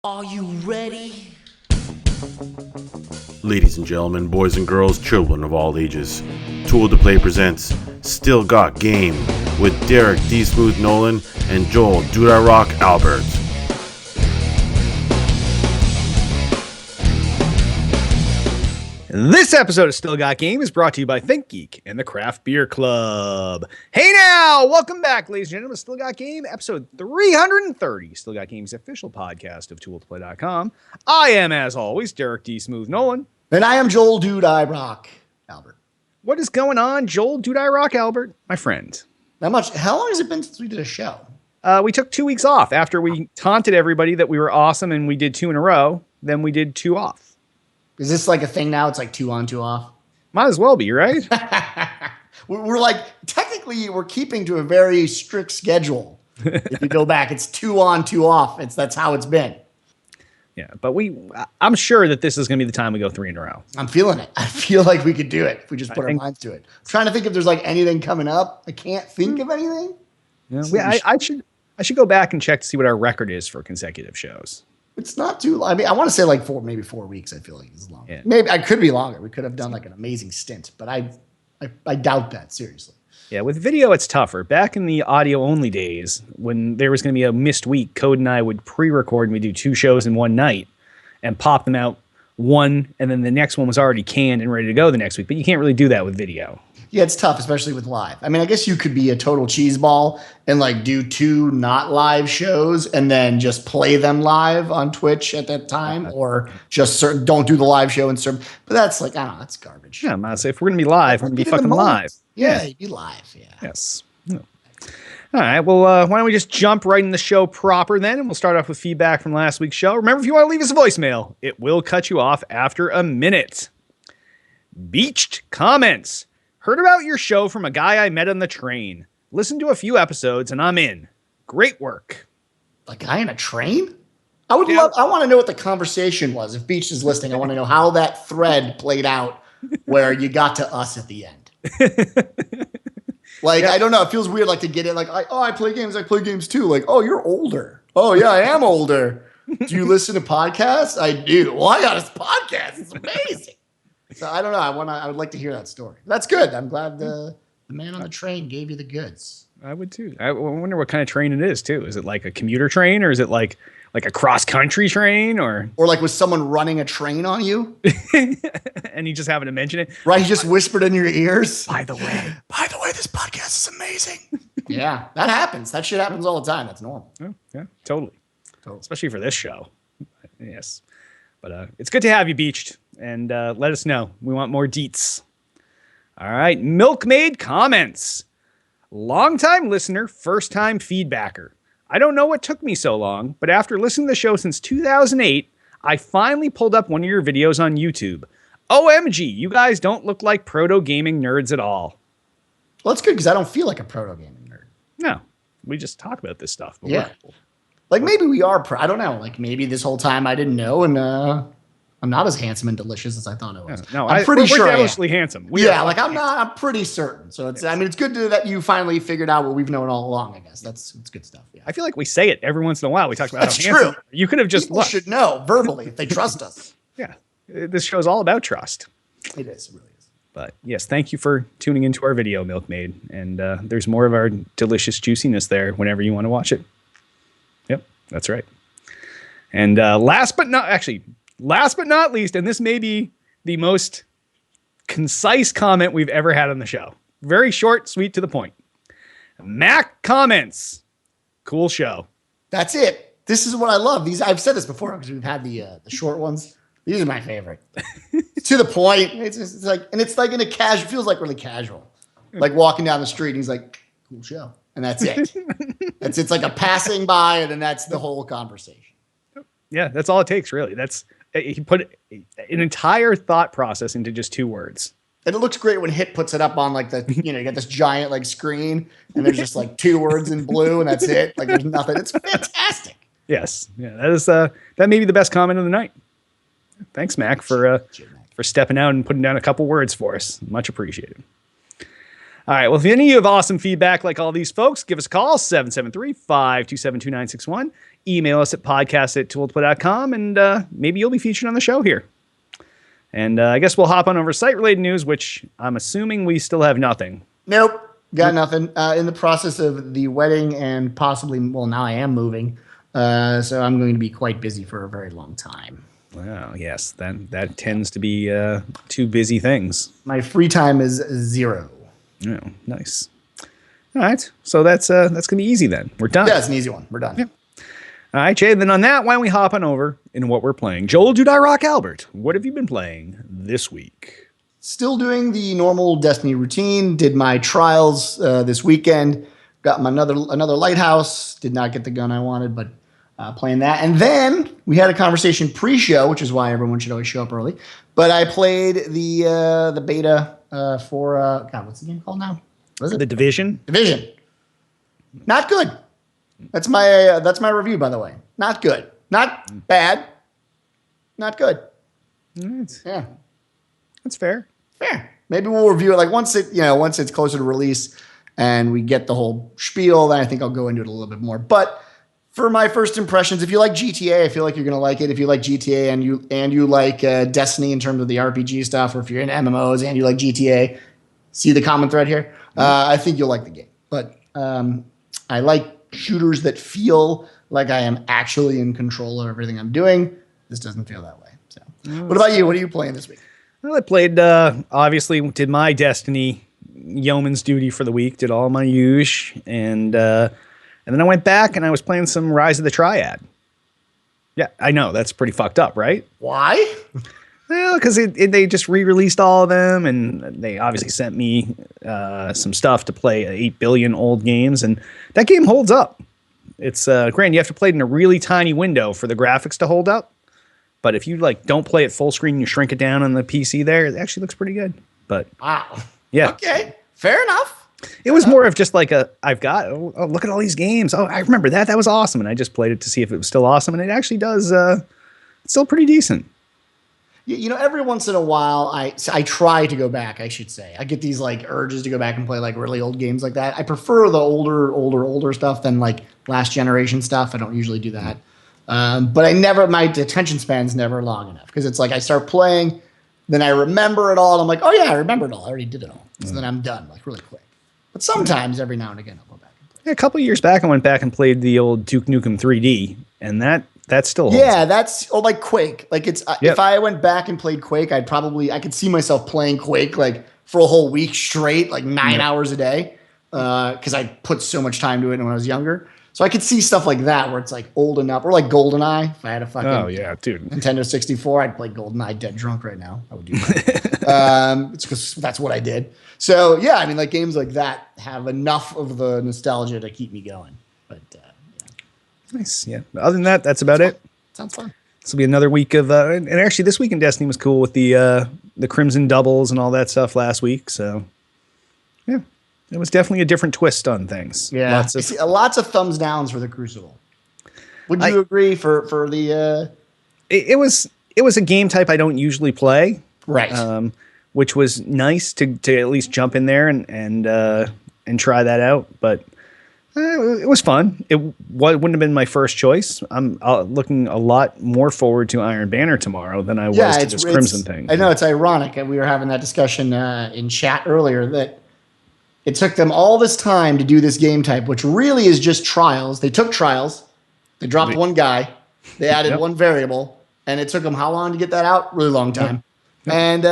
Are you ready? Ladies and gentlemen, boys and girls, children of all ages, Tool to Play presents Still Got Game with Derek D. Smooth Nolan and Joel Dude I Rock Albert. This episode of Still Got Game is brought to you by ThinkGeek and the Craft Beer Club. Hey now, welcome back, ladies and gentlemen. Still Got Game, episode 330. Still Got Game's official podcast of ToolToPlay.com. I am, as always, Derek D. Smooth Nolan. And I am Joel Dude I Rock Albert. What is going on, Joel Dude I Rock Albert? My friend. Not much. How long has it been since we did a show? We took 2 weeks off after we taunted everybody that we were awesome and we did 2 in a row. Then we did 2 off. Is this like a thing now? It's like 2 on, 2 off? Might as well be, right? We're like, technically, we're keeping to a very strict schedule. If you go back, it's 2 on, 2 off. That's how it's been. Yeah, but I'm sure that this is going to be the time we go 3 in a row. I'm feeling it. I feel like we could do it if we just put our minds to it. I'm trying to think if there's like anything coming up. I can't think of anything. Yeah, I should go back and check to see what our record is for consecutive shows. It's not too long. I mean, I want to say like maybe 4 weeks. I feel like it's long. Yeah. Maybe I could be longer. We could have done like an amazing stint, but I doubt that, seriously. Yeah, with video, it's tougher. Back in the audio-only days, when there was going to be a missed week, Code and I would pre-record and we'd do 2 shows in one night and pop them out one, and then the next one was already canned and ready to go the next week. But you can't really do that with video. Yeah, it's tough, especially with live. I mean, I guess you could be a total cheeseball and like do 2 not live shows and then just play them live on Twitch at that time, or just don't do the live show and serve. But that's like, I don't know, that's garbage. Yeah, I'm gonna say if we're gonna be live, we're gonna be fucking live. Yeah, be live. Yeah. Yes. Yeah. All right. Well, why don't we just jump right in the show proper then, and we'll start off with feedback from last week's show. Remember, if you want to leave us a voicemail, it will cut you off after a minute. Beached comments. Heard about your show from a guy I met on the train. Listened to a few episodes and I'm in. Great work. A guy in a train? I want to know what the conversation was. If Beach is listening, I want to know how that thread played out where you got to us at the end. Like, yeah. I don't know. It feels weird like to get it like, I play games too. Like, oh, you're older. Oh, yeah, I am older. Do you listen to podcasts? I do. Well, I got this podcast. It's amazing. So I don't know. I would like to hear that story. That's good. I'm glad the man on the train gave you the goods. I would too. I wonder what kind of train it is too. Is it like a commuter train, or is it like a cross country train, or like was someone running a train on you? And he just happened to mention it. Right. He just whispered in your ears. By the way, this podcast is amazing. Yeah, that happens. That shit happens all the time. That's normal. Oh, yeah, totally. Especially for this show. Yes. But it's good to have you, Beached. And let us know. We want more deets. All right. Milkmaid comments. Longtime listener, first-time feedbacker. I don't know what took me so long, but after listening to the show since 2008, I finally pulled up one of your videos on YouTube. OMG, you guys don't look like proto-gaming nerds at all. Well, that's good because I don't feel like a proto-gaming nerd. No. We just talk about this stuff. But yeah. Like maybe we are. I don't know. Like maybe this whole time I didn't know, and I'm not as handsome and delicious as I thought I was. No, I'm pretty sure we're devilishly handsome. I'm pretty certain. So it's. I mean, it's good that you finally figured out what we've known all along. I guess it's good stuff. Yeah. I feel like we say it every once in a while. We talk about that's how handsome. True. You could have just people should know verbally if they trust us. Yeah, this show's all about trust. It is. It really is. But yes, thank you for tuning into our video, Milkmaid. And there's more of our delicious juiciness there whenever you want to watch it. Yep, that's right. And last but not least, and this may be the most concise comment we've ever had on the show. Very short, sweet, to the point. Mac comments. Cool show. That's it. This is what I love. I've said this before because we've had the short ones. These are my favorite. It's to the point. It's like in a casual. Feels like really casual. Like walking down the street, and he's like, "Cool show," and that's it. It's like a passing by, and then that's the whole conversation. Yeah, that's all it takes, really. He put an entire thought process into just 2 words. And it looks great when Hit puts it up on like you got this giant like screen, and there's just like 2 words in blue, and that's it. Like there's nothing. It's fantastic. Yes, yeah, that may be the best comment of the night. Thanks, Mac, for stepping out and putting down a couple words for us. Much appreciated. All right. Well, if any of you have awesome feedback like all these folks, give us a call, 773-527-2961. email us at podcast@tooledplay.com, and maybe you'll be featured on the show here. And I guess we'll hop on over site-related news, which I'm assuming we still have nothing. Nope. Got nothing. In the process of the wedding and possibly, well, now I am moving. So I'm going to be quite busy for a very long time. Wow, yes, that tends to be two busy things. My free time is 0. Oh, nice. All right, so that's gonna be easy then. We're done. Yeah, it's an easy one. We're done. Yeah. All right, Jay. Then on that, why don't we hop on over into what we're playing? Joel, do I rock Albert? What have you been playing this week? Still doing the normal Destiny routine. Did my trials this weekend. Got my another lighthouse. Did not get the gun I wanted, but playing that. And then we had a conversation pre-show, which is why everyone should always show up early. But I played the beta for God, what's the game called now? What is it? The Division. Division. Not good. That's my review, by the way. Not good. Not bad. Not good. Right. Yeah. That's fair. Fair. Maybe we'll review it once it's closer to release and we get the whole spiel, then I think I'll go into it a little bit more. But for my first impressions, if you like GTA, I feel like you're going to like it. If you like GTA and you like Destiny in terms of the RPG stuff, or if you're into MMOs and you like GTA, see the common thread here. I think you'll like the game. But I like shooters that feel like I am actually in control of everything I'm doing. This doesn't feel that way. So, what about you? What are you playing this week? Well, I played, obviously, did my Destiny yeoman's duty for the week, did all my use, and then I went back and I was playing some Rise of the Triad. Yeah, I know, that's pretty fucked up, right? Why? Well, because they just re-released all of them, and they obviously sent me some stuff to play 8 billion old games, and that game holds up. It's granted, you have to play it in a really tiny window for the graphics to hold up. But if you don't play it full screen, you shrink it down on the PC there, it actually looks pretty good. But wow. Yeah. Okay. Fair enough. It was more of just look at all these games. Oh, I remember that. That was awesome. And I just played it to see if it was still awesome. And it actually does. It's still pretty decent. Every once in a while, I try to go back, I should say. I get these urges to go back and play really old games like that. I prefer the older stuff than last generation stuff. I don't usually do that. But my attention span's never long enough because it's I start playing, then I remember it all. And I'm like, oh yeah, I remember it all. I already did it all. So then I'm done really quick. But sometimes every now and again, I'll go back and play. Yeah, a couple of years back, I went back and played the old Duke Nukem 3D, and that still holds up. That's like Quake. If I went back and played Quake, I could see myself playing Quake for a whole week straight, 9 hours a day, because I put so much time to it when I was younger. So I could see stuff like that where it's old enough, or GoldenEye. If I had a fucking Nintendo 64, I'd play GoldenEye dead drunk right now. I would do that. It's because that's what I did. So yeah, games like that have enough of the nostalgia to keep me going. But yeah. Nice. Yeah. Other than that, that's about it. Sounds fun. This will be another week of, and actually this week in Destiny was cool with the Crimson doubles and all that stuff last week. So yeah. It was definitely a different twist on things. Yeah, lots of thumbs downs for the Crucible. Would you agree for the? It was a game type I don't usually play, right? Which was nice to at least jump in there and try that out. But it was fun. It wouldn't have been my first choice. I'm looking a lot more forward to Iron Banner tomorrow than I was to this Crimson thing. I know it's ironic, and we were having that discussion in chat earlier that. It took them all this time to do this game type, which really is just trials. They took trials. They dropped one guy. They added one variable. And it took them how long to get that out? Really long time. Yep. And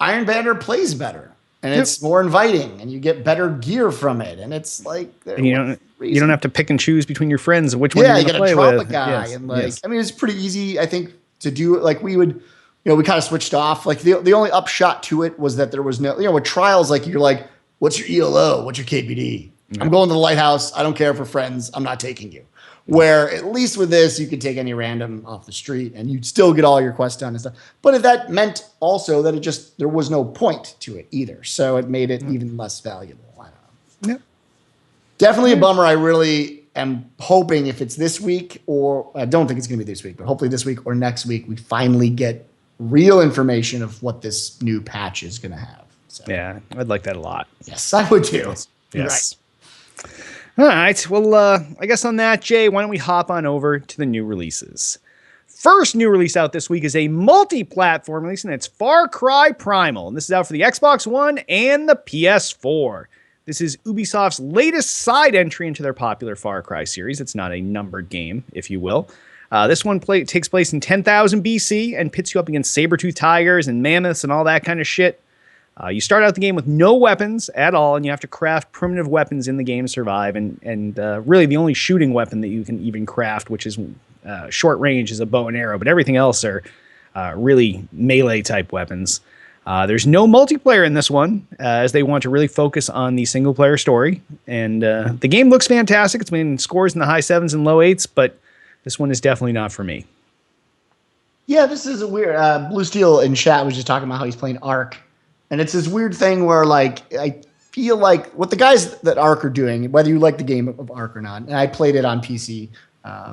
Iron Banner plays better. And it's more inviting. And you get better gear from it. And it's and you don't have to pick and choose between your friends of which one you're going to play with. Yeah, you got to drop a guy. Yes. And it's pretty easy, I think, to do it. We would, we kind of switched off. The only upshot to it was that there was no, with trials, you're what's your ELO? What's your KPD? I'm going to the lighthouse. I don't care for friends. I'm not taking you. Where at least with this, you could take any random off the street and you'd still get all your quests done and stuff. But if that meant also that there was no point to it either. So it made it even less valuable. I don't know. Yeah. Definitely a bummer. I really am hoping if it's this week, or I don't think it's going to be this week, but hopefully this week or next week, we finally get real information of what this new patch is going to have. So. Yeah, I'd like that a lot. Yes, I would too. Yes. Right. All right. Well, I guess on that, Jay, why don't we hop on over to the new releases? First new release out this week is a multi-platform release, and it's Far Cry Primal. And this is out for the Xbox One and the PS4. This is Ubisoft's latest side entry into their popular Far Cry series. It's not a numbered game, if you will. This one takes place in 10,000 BC and pits you up against saber-toothed tigers and mammoths and all that kind of shit. You start out the game with no weapons at all, and you have to craft primitive weapons in the game to survive. And really, the only shooting weapon that you can even craft, which is short range, is a bow and arrow. But everything else are really melee-type weapons. There's no multiplayer in this one, as they want to really focus on the single-player story. And the game looks fantastic. It's been scores in the high 7s and low 8s, but this one is definitely not for me. Yeah, this is a weird. Blue Steel in chat was just talking about how he's playing Ark. And it's this weird thing where, like, I feel like what the guys that Ark are doing, whether you like the game of Ark or not, and I played it on PC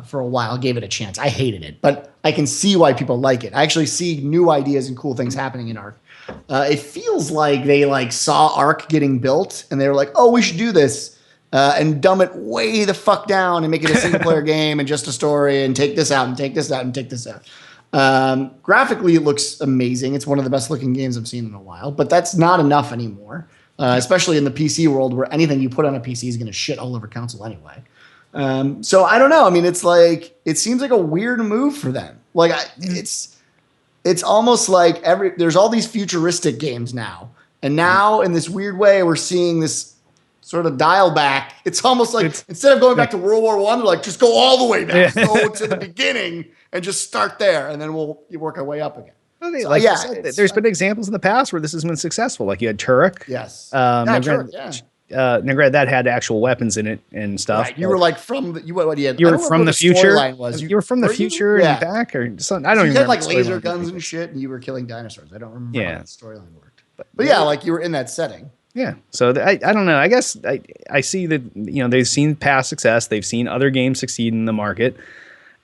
for a while, gave it a chance. I hated it, but I can see why people like it. I actually see new ideas and cool things happening in Ark. It feels like they saw Ark getting built and they were like, oh, we should do this and dumb it way the fuck down and make it a single player game and just a story and take this out and take this out and take this out. Graphically, it looks amazing. It's one of the best looking games I've seen in a while, but that's not enough anymore, especially in the PC world where anything you put on a PC is going to shit all over console anyway. So I don't know. I mean, it's like, it seems like a weird move for them. Like it's almost like there's all these futuristic games now. And now in this weird way, we're seeing this sort of dial back. It's almost like instead of going back to World War I, they're like, just go all the way back, go to the beginning and just start there. And then we'll work our way up again. Well, there's been examples in the past where this has been successful. Like you had Turek. Yes. Granted, that had actual weapons in it and stuff. Right. You were like from the, you were from the future. Was. You were from the future and back or something. I don't even remember. You had like laser guns and shit, and you were killing dinosaurs. I don't remember how the storyline worked. But yeah, like you were in that setting. Yeah. So I don't know. I guess I see that, they've seen past success. They've seen other games succeed in the market.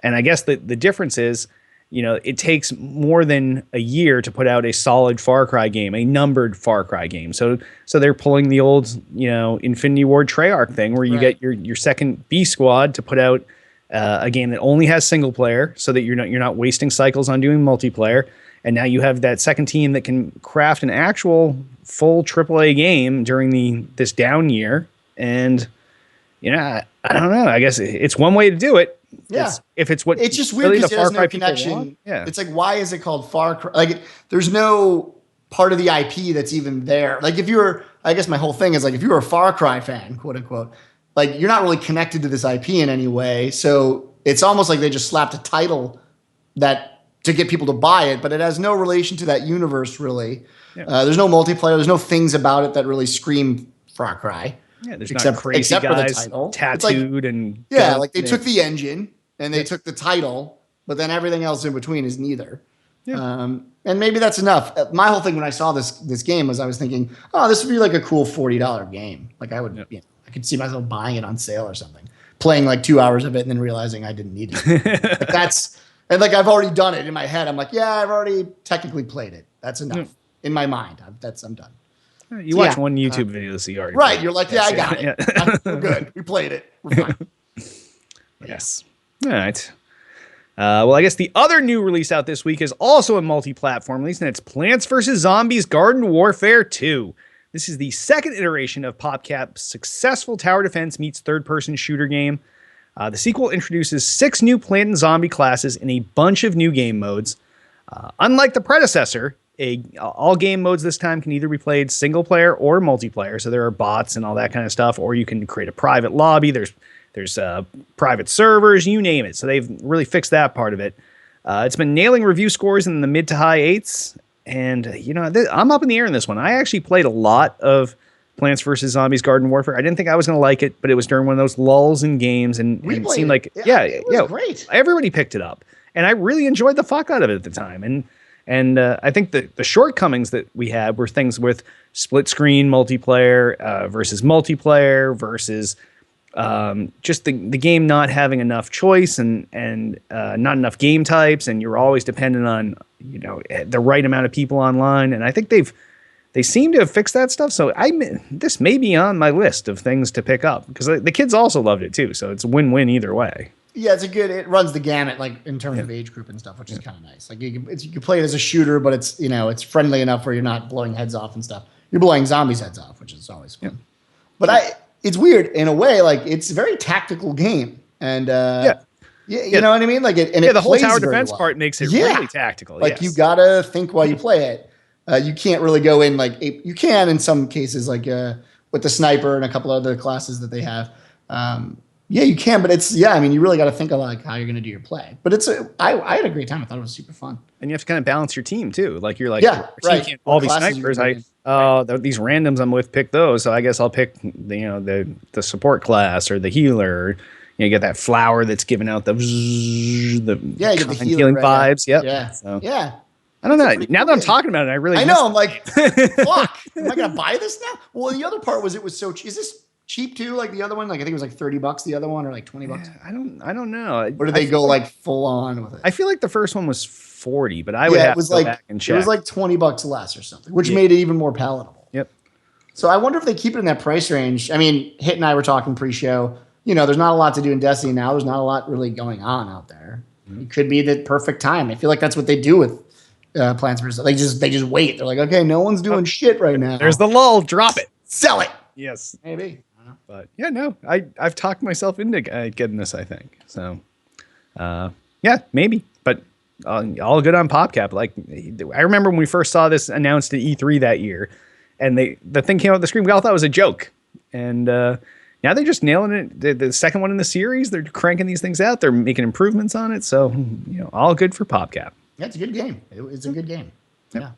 And I guess the difference is, it takes more than a year to put out a solid Far Cry game, a numbered Far Cry game. So they're pulling the old, Infinity Ward Treyarch thing where you get your second B squad to put out a game that only has single player so that you're not wasting cycles on doing multiplayer. And now you have that second team that can craft an actual full AAA game during this down year. And, I don't know. I guess it's one way to do it. Yeah. It's just weird because there's no connection. Yeah. It's like, why is it called Far Cry? Like, there's no part of the IP that's even there. Like, I guess my whole thing is like, if you were a Far Cry fan, quote unquote, like you're not really connected to this IP in any way. So it's almost like they just slapped a title to get people to buy it, but it has no relation to that universe really. Yeah. There's no multiplayer. There's no things about it that really scream Far Cry. Yeah, there's not crazy guys for the title. Tattooed and like they took the engine and they took the title, but then everything else in between is neither. Yeah. And maybe that's enough. My whole thing when I saw this game was I was thinking, oh, this would be like a cool $40 game. Like I would, I could see myself buying it on sale or something, playing like 2 hours of it and then realizing I didn't need it. And like I've already done it in my head. I'm like, yeah, I've already technically played it. That's enough in my mind. I'm done. You watch one YouTube video to see already. Right. You're like, I got it. We're good. We played it. We're fine. Yes. All right. Well, I guess the other new release out this week is also a multi-platform release, and it's Plants vs. Zombies Garden Warfare 2. This is the second iteration of PopCap's successful tower defense meets third-person shooter game. The sequel introduces 6 new plant and zombie classes in a bunch of new game modes. Unlike the predecessor, all game modes this time can either be played single player or multiplayer. So there are bots and all that kind of stuff, or you can create a private lobby. There's private servers, you name it. So they've really fixed that part of it. It's been nailing review scores in the mid to high 8s. And, I'm up in the air in this one. I actually played a lot of Plants vs. Zombies Garden Warfare. I didn't think I was going to like it, but it was during one of those lulls in games. And it seemed like, it was great. Everybody picked it up. And I really enjoyed the fuck out of it at the time. And I think the shortcomings that we had were things with split screen multiplayer versus multiplayer versus just the game not having enough choice and not enough game types, and you're always dependent on the right amount of people online. And I think they've they seem to have fixed that stuff. So this may be on my list of things to pick up because the kids also loved it too. So it's a win-win either way. Yeah, it runs the gamut, like in terms of age group and stuff, which is kind of nice. Like you can play it as a shooter, but it's it's friendly enough where you're not blowing heads off and stuff. You're blowing zombies' heads off, which is always fun. But it's weird in a way. Like it's a very tactical game, and you know what I mean. Like the whole tower defense part makes it really tactical. Like you gotta think while you play it. You can't really go in like you can in some cases, like with the sniper and a couple other classes that they have. Yeah, you can, but I mean, you really got to think of like how you're going to do your play. But I had a great time. I thought it was super fun. And you have to kind of balance your team too. Like you're like, right. All these snipers, these randoms I'm with, pick those. So I guess I'll pick the support class or the healer. You get that flower that's giving out the you get the healing vibes. Yep. Yeah. So. Yeah. I don't know. Now that I'm talking about it, I know. I'm like, fuck. Am I going to buy this now? Well, the other part was it was so cheap. Is this cheap too, like the other one? Like I think it was like $30 the other one, or like $20. I don't know. Or did they go like full on with it? I feel like the first one was 40, but I would have to go back and check. It was like $20 less or something, which made it even more palatable. Yep. So I wonder if they keep it in that price range. I mean, Hit and I were talking pre-show. There's not a lot to do in Destiny now. There's not a lot really going on out there. It could be the perfect time. I feel like that's what they do with Plants vs. They just wait. They're like, okay, no one's doing shit right now. There's the lull. Drop it. Sell it. Yes. Maybe. But I've talked myself into getting this, I think. So, maybe. But all good on PopCap. Like I remember when we first saw this announced at E3 that year, and the thing came out the screen. We all thought it was a joke, and now they're just nailing it. The second one in the series, they're cranking these things out. They're making improvements on it. So all good for PopCap. Yeah, it's a good game. It's a good game. Yep. Yeah.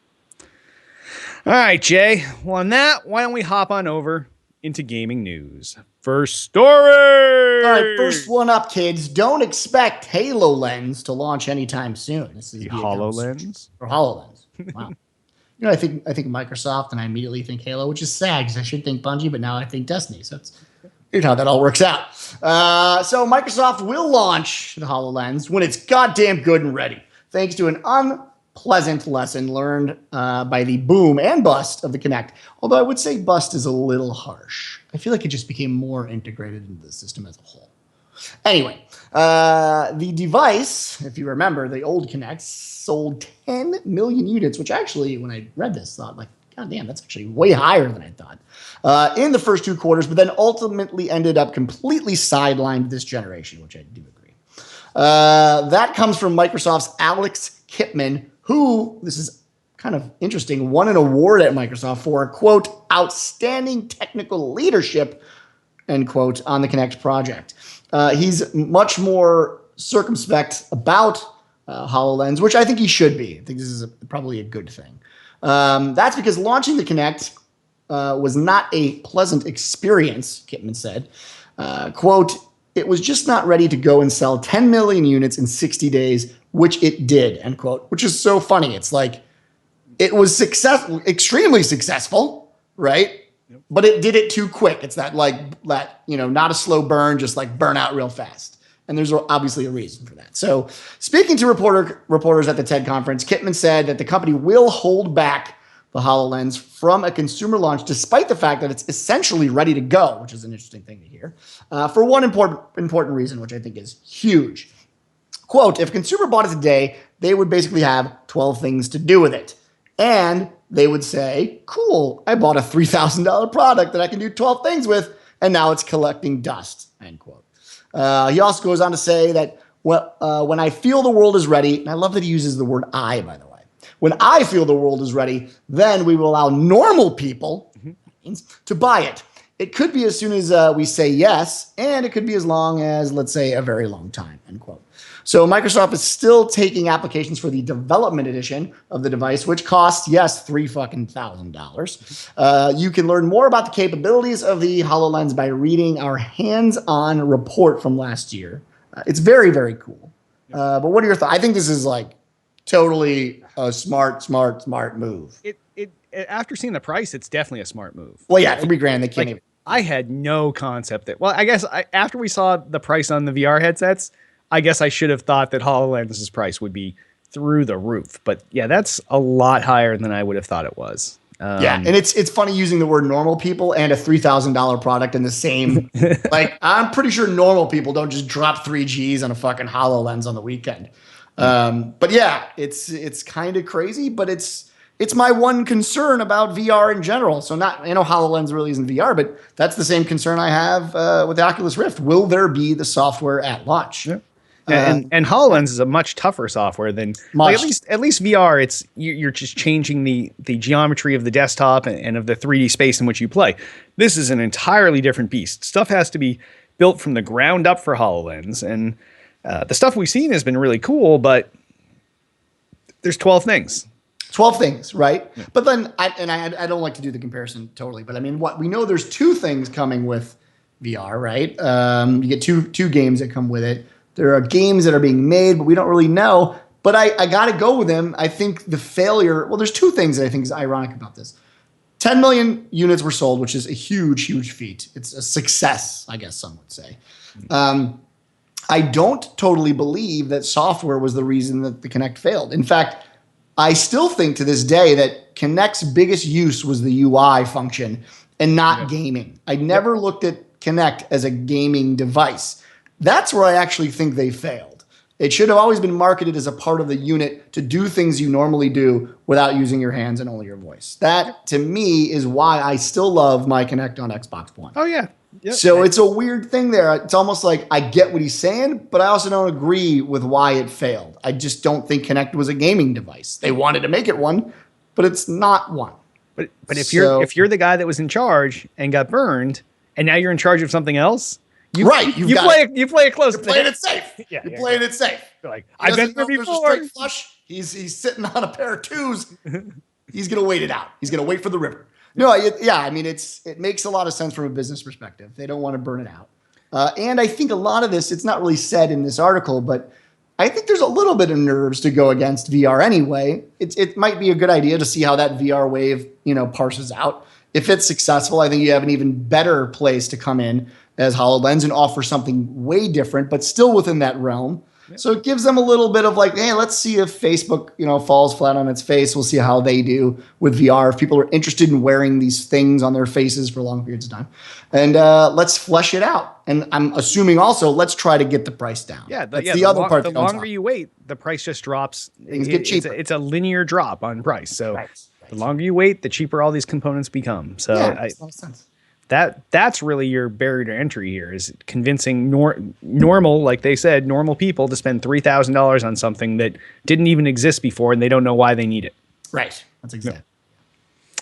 All right, Jay. Well, on that, why don't we hop on over into gaming news? First story. All right, first one up, kids. Don't expect HoloLens to launch anytime soon. This is the HoloLens or HoloLens. Wow. I think Microsoft, and I immediately think Halo, which is sad because I should think Bungie, but now I think Destiny. So it's how that all works out. So Microsoft will launch the HoloLens when it's goddamn good and ready, thanks to an unpleasant lesson learned by the boom and bust of the Kinect. Although I would say bust is a little harsh. I feel like it just became more integrated into the system as a whole. Anyway, the device, if you remember, the old Kinect sold 10 million units, which actually, when I read this, thought like, God damn, that's actually way higher than I thought in the first 2 quarters, but then ultimately ended up completely sidelined this generation, which I do agree. That comes from Microsoft's Alex Kipman, who, this is kind of interesting, won an award at Microsoft for, quote, outstanding technical leadership, end quote, on the Kinect project. He's much more circumspect about HoloLens, which I think he should be. I think this is probably a good thing. That's because launching the Kinect was not a pleasant experience, Kipman said. Quote, it was just not ready to go and sell 10 million units in 60 days, which it did, end quote, which is so funny. It's like, it was extremely successful, right? Yep. But it did it too quick. It's that not a slow burn, just like burn out real fast. And there's obviously a reason for that. So speaking to reporters at the TED conference, Kipman said that the company will hold back the HoloLens from a consumer launch, despite the fact that it's essentially ready to go, which is an interesting thing to hear, for one important reason, which I think is huge. Quote, if a consumer bought it today, they would basically have 12 things to do with it. And they would say, cool, I bought a $3,000 product that I can do 12 things with, and now it's collecting dust, end quote. He also goes on to say that when I feel the world is ready, and I love that he uses the word I, by the way. When I feel the world is ready, then we will allow normal people to buy it. It could be as soon as we say yes, and it could be as long as, let's say, a very long time, end quote. So Microsoft is still taking applications for the development edition of the device, which costs, yes, $3,000. You can learn more about the capabilities of the HoloLens by reading our hands-on report from last year. It's very, very cool. But what are your thoughts? I think this is like totally a smart move. After seeing the price, it's definitely a smart move. Well, yeah, $3,000, they can't even. I had no concept that. Well, I guess after we saw the price on the VR headsets, I guess I should have thought that HoloLens's price would be through the roof. But yeah, that's a lot higher than I would have thought it was. Yeah, and it's funny using the word normal people and a $3,000 product in the same. Like, I'm pretty sure normal people don't just drop 3Gs on a fucking HoloLens on the weekend. But yeah, it's kind of crazy, but it's my one concern about VR in general. So HoloLens really isn't VR, but that's the same concern I have with the Oculus Rift. Will there be the software at launch? Yeah. And HoloLens is a much tougher software than at least VR. It's you're just changing the geometry of the desktop and of the 3D space in which you play. This is an entirely different beast. Stuff has to be built from the ground up for HoloLens, and the stuff we've seen has been really cool. But there's 12 things. 12 things, right? Yeah. But then I don't like to do the comparison totally, but I mean, what we know, there's 2 things coming with VR, right? You get two games that come with it. There are games that are being made, but we don't really know. But I got to go with them. I think the failure, well, there's 2 things that I think is ironic about this. 10 million units were sold, which is a huge, huge feat. It's a success, I guess some would say. I don't totally believe that software was the reason that the Kinect failed. In fact, I still think to this day that Kinect's biggest use was the UI function and not gaming. I never looked at Kinect as a gaming device. That's where I actually think they failed. It should have always been marketed as a part of the unit to do things you normally do without using your hands and only your voice. That, to me, is why I still love my Kinect on Xbox One. Oh, yeah. Yep. So it's a weird thing there. It's almost like I get what he's saying, but I also don't agree with why it failed. I just don't think Kinect was a gaming device. They wanted to make it one, but it's not one. But if you're the guy that was in charge and got burned, and now you're in charge of something else, you play it close. You're playing it safe. You're playing it safe. Like, I've been there before. There's a straight flush. He's sitting on a pair of 2s. He's gonna wait it out. He's gonna wait for the river. No, I mean, it makes a lot of sense from a business perspective. They don't want to burn it out. And I think a lot of this, it's not really said in this article, but I think there's a little bit of nerves to go against VR anyway. It might be a good idea to see how that VR wave, parses out. If it's successful, I think you have an even better place to come in as HoloLens and offer something way different, but still within that realm. Yep. So it gives them a little bit of like, hey, let's see if Facebook, falls flat on its face. We'll see how they do with VR. If people are interested in wearing these things on their faces for long periods of time. And let's flesh it out. And I'm assuming also, let's try to get the price down. Yeah, the other part. The longer you wait, the price just drops. Things get cheaper. It's a linear drop on price. So the longer you wait, the cheaper all these components become. So makes a lot of sense. That's really your barrier to entry here, is convincing normal, like they said, normal people to spend $3,000 on something that didn't even exist before, and they don't know why they need it. Right. That's exactly.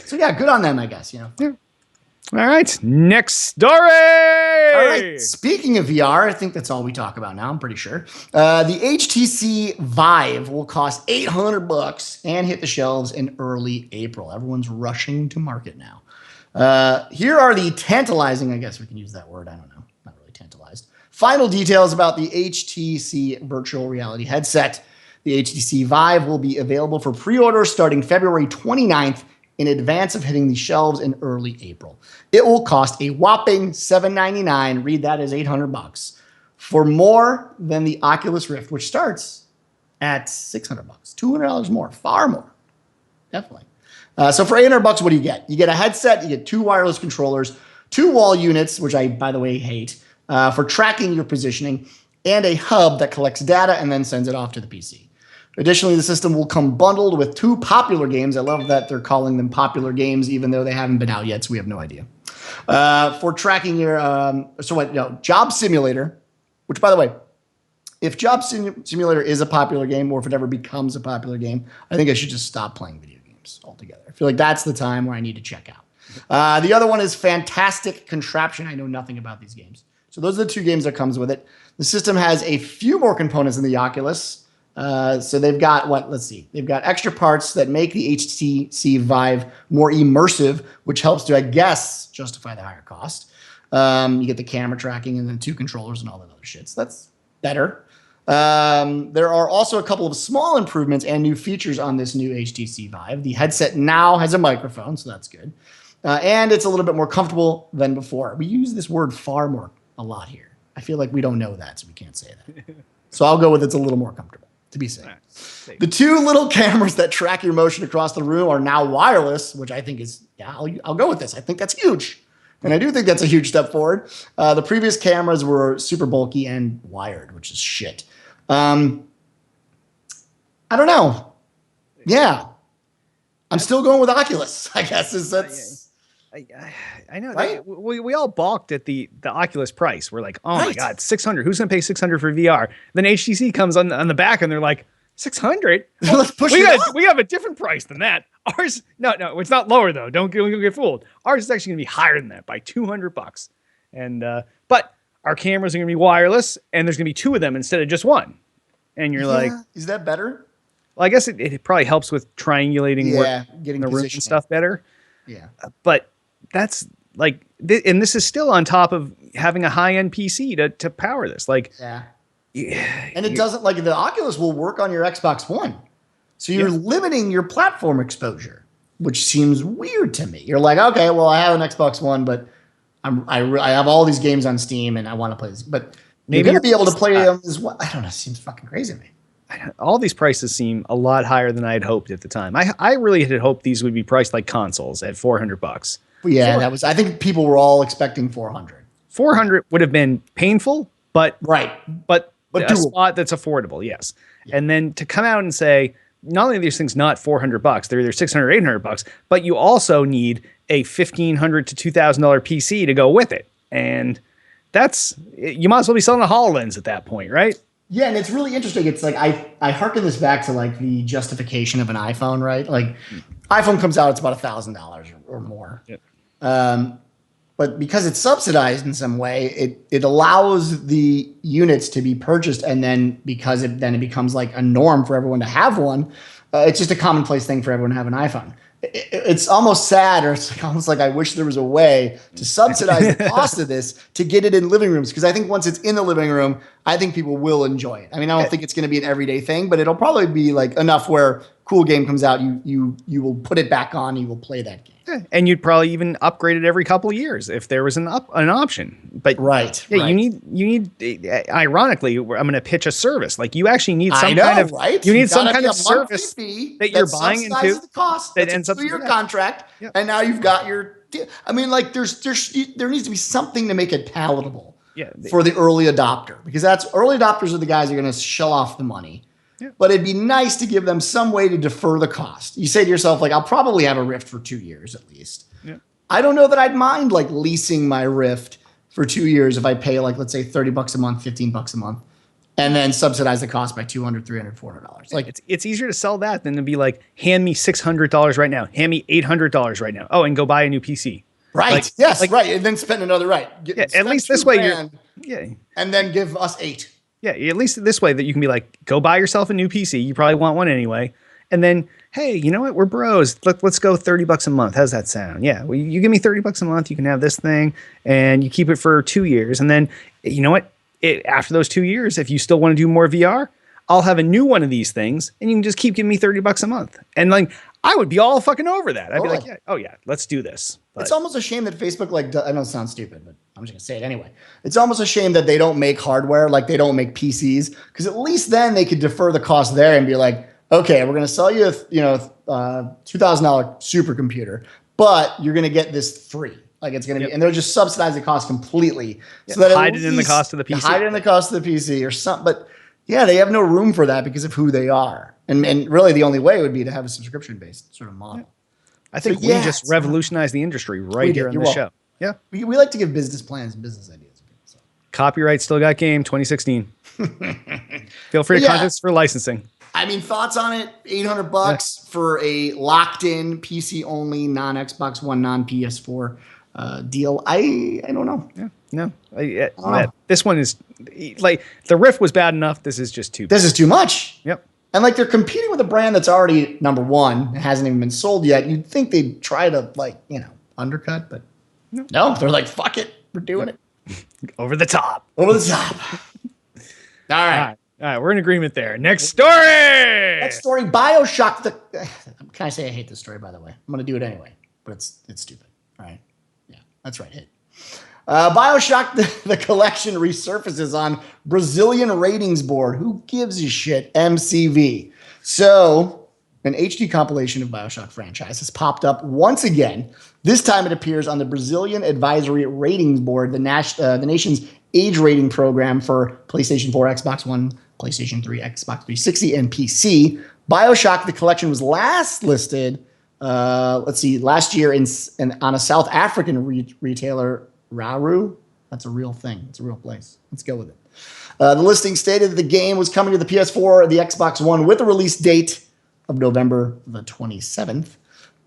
Yeah. So yeah, good on them, I guess. Yeah. All right. Next story. All right. Speaking of VR, I think that's all we talk about now. I'm pretty sure the HTC Vive will cost $800 and hit the shelves in early April. Everyone's rushing to market now. Here are the tantalizing, I guess we can use that word, I don't know, not really tantalized, final details about the HTC Virtual Reality headset. The HTC Vive will be available for pre-order starting February 29th in advance of hitting the shelves in early April. It will cost a whopping $799, read that as $800, for more than the Oculus Rift, which starts at $600, $200 more, far more, definitely. So for $800, what do you get? You get a headset, you get 2 wireless controllers, 2 wall units, which I, by the way, hate, for tracking your positioning, and a hub that collects data and then sends it off to the PC. Additionally, the system will come bundled with 2 popular games. I love that they're calling them popular games, even though they haven't been out yet, so we have no idea. For tracking your, Job Simulator, which, by the way, if Job Simulator is a popular game, or if it ever becomes a popular game, I think I should just stop playing video games altogether. I feel like that's the time where I need to check out. The other one is Fantastic Contraption. I know nothing about these games. So those are the 2 games that comes with it. The system has a few more components than the Oculus. So they've got They've got extra parts that make the HTC Vive more immersive, which helps to, I guess, justify the higher cost. You get the camera tracking and then 2 controllers and all that other shit. So that's better. There are also a couple of small improvements and new features on this new HTC Vive. The headset now has a microphone, so that's good. And it's a little bit more comfortable than before. We use this word far more a lot here. I feel like we don't know that, so we can't say that. So I'll go with it's a little more comfortable. to be safe. Safe. The 2 little cameras that track your motion across the room are now wireless, which I think is, I'll go with this. I think that's huge. And I do think that's a huge step forward. The previous cameras were super bulky and wired, which is shit. I don't know. Yeah. I'm still going with Oculus, I guess. I know. Right? We all balked at the Oculus price. We're like, oh my Right. God, 600. Who's going to pay 600 for VR? Then HTC comes on the back and they're like, 600? Let's push it up. We have a different price than that. Ours, no, it's not lower though. Don't get fooled. Ours is actually going to be higher than that by $200. And but our cameras are going to be wireless, and there's going to be 2 of them instead of just 1. And you're like, is that better? well, I guess it probably helps with triangulating Getting the room and positioning. stuff better. Yeah. But that's like, and this is still on top of having a high-end PC to power this. Like, Yeah. And it doesn't, like, the Oculus will work on your Xbox One. So you're limiting your platform exposure, which seems weird to me. You're like, okay, well, I have an Xbox One, but I have all these games on Steam and I want to play this. But maybe you're going to be able to play them as well. I don't know. It seems fucking crazy to me. all these prices seem a lot higher than I had hoped at the time. I really had hoped these would be priced like consoles at $400. Yeah, I think people were all expecting 400. 400 would have been painful, but a doable. spot that's affordable. Yes. Yeah. And then to come out and say, not only are these things not $400, they're either $600 or $800, but you also need a $1,500 to $2,000 PC to go with it. And you might as well be selling a HoloLens at that point, right? Yeah, and it's really interesting. It's like I hearken this back to like the justification of an iPhone, right? Like iPhone comes out, it's about $1,000 or more. Yep. But because it's subsidized in some way, it allows the units to be purchased, and then because it becomes like a norm for everyone to have one, it's just a commonplace thing for everyone to have an iPhone. It's almost sad, or it's almost like I wish there was a way to subsidize the cost of this to get it in living rooms. Because I think once it's in the living room, I think people will enjoy it. I mean, I don't think it's going to be an everyday thing, but it'll probably be like enough where cool game comes out, you will put it back on, you will play that game. Yeah, and you'd probably even upgrade it every couple of years if there was an option. But you need. Ironically, I'm going to pitch a service. Like you actually need some you need some kind of service that you're buying into. The cost. That ends up 2-year contract, and now you've got your. I mean, like there needs to be something to make it palatable. Yeah, for the early adopter, because early adopters are the guys who are going to shell off the money. Yeah. But it'd be nice to give them some way to defer the cost. You say to yourself, like, I'll probably have a Rift for 2 years at least. Yeah. I don't know that I'd mind like leasing my Rift for 2 years if I pay like, let's say $30 a month, $15 a month, and then subsidize the cost by $200, $300, $400. Like it's easier to sell that than to be like, hand me $600 right now, hand me $800 right now. Oh, and go buy a new PC. Right. Right. And then spend another at least this way and then give us $8. Yeah, at least this way that you can be like, go buy yourself a new PC. You probably want one anyway. And then, hey, you know what? We're bros. Let's go $30 a month. How's that sound? Yeah, well, you give me $30 a month, you can have this thing, and you keep it for 2 years. And then, you know what? After those 2 years, if you still want to do more VR, I'll have a new one of these things, and you can just keep giving me $30 a month. And like, I would be all fucking over that. I'd be like, let's do this. But it's almost a shame that Facebook, I know it sounds stupid, but I'm just gonna say it anyway. It's almost a shame that they don't make hardware, like they don't make PCs, because at least then they could defer the cost there and be like, okay, we're gonna sell you a $2,000 supercomputer, but you're gonna get this free. Like it's gonna be, and they'll just subsidize the cost completely, so that hide it in the cost of the PC. Hide it in the cost of the PC or something. But yeah, they have no room for that because of who they are. And really the only way would be to have a subscription-based sort of model. I think we just revolutionized the industry right here on the show. Yeah. We like to give business plans and business ideas. So. Copyright still got game 2016. Feel free to contact us for licensing. I mean, thoughts on it? $800 for a locked-in PC-only non-Xbox One, non-PS4 deal. I don't know. Yeah. No. I don't know. This one is like the Rift was bad enough. This is just too. This is too much. Yep. And like they're competing with a brand that's already number one, and hasn't even been sold yet. You'd think they'd try to undercut, but no, they're like, fuck it, we're doing it. Over the top. Over the top. All right. All right, we're in agreement there. Next story. Next story, Bioshock. Can I say I hate this story, by the way? I'm going to do it anyway, but it's stupid. All right. Yeah, that's right. Hit. Bioshock, the collection resurfaces on Brazilian ratings board. Who gives a shit? MCV. So, an HD compilation of Bioshock franchise has popped up once again. This time it appears on the Brazilian Advisory Ratings Board, the nation's age rating program for PlayStation 4, Xbox One, PlayStation 3, Xbox 360, and PC. Bioshock, the collection, was last listed, last year on a South African retailer, Raru. That's a real thing. It's a real place. Let's go with it. The listing stated that the game was coming to the PS4 or the Xbox One with a release date of November the 27th.